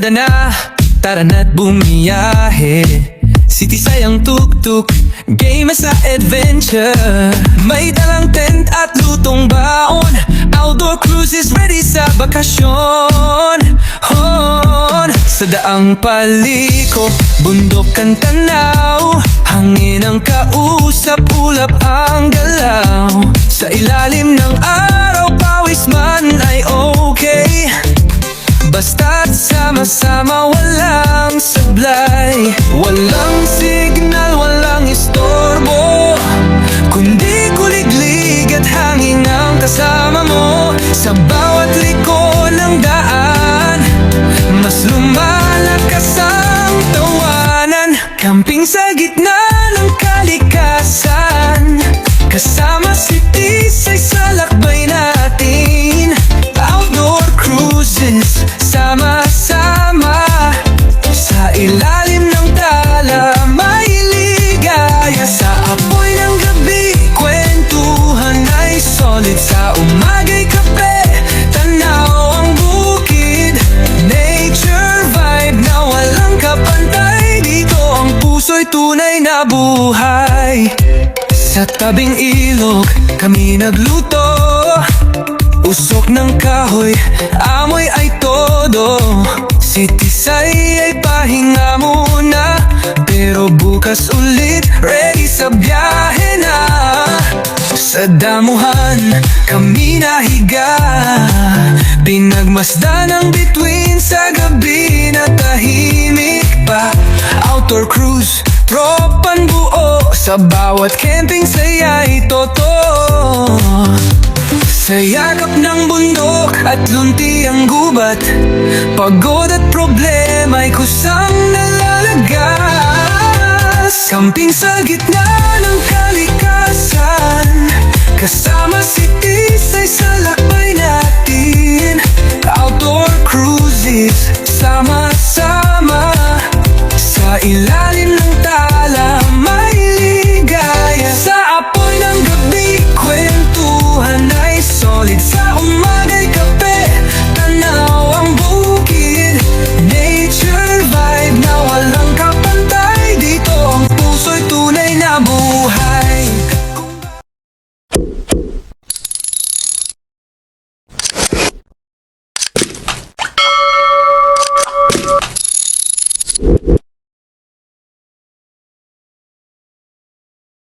barkada na, tara na't bumiyahe. City sayang tuk-tuk, game sa adventure. May dalang tent at lutong baon, outdoor cruises ready sa bakasyon. Sa daang paliko, bundok ang tanaw, hangin ang kausap, ulap ang galaw. Sa ilalim ng araw, pawis man ay okay, basta't sama-sama, walang sablay. Walang signal, walang istorbo, kundi kuliglig at hangin ang kasama mo. Sa bawat liko ng daan, mas lumalakas ang tawanan. Camping sa gitna ng kalikasan, kasama si Tisay sa lakbay natin. Outdoor cruises, sama-sama, sa ilalim ng tala, may ligaya. Sa apoy ng gabi, kwentuhan ay solid. Sa umaga'y kape, tanaw ang bukid. Nature vibe na walang kapantay, dito ang puso'y tunay na buhay. Sa tabing ilog, kami nagluto, usok ng kahoy, amoy ay todo. Si Tisay ay pahinga muna, pero bukas ulit, ready sa biyahe na. Sa damuhan, kami nahiga, pinagmasdan ang bituin sa gabi na tahimik pa. Outdoor cruise, tropan buo, sa bawat camping saya'y totoo. Sa yakap ng bundok at lunti ang gubat, pagod at problema'y kusang nalalagas. Camping sa gitna ng kalikasan, kasama si Tisay sa lakbay natin. Outdoor cruises, sama-sama, sa ilalim ng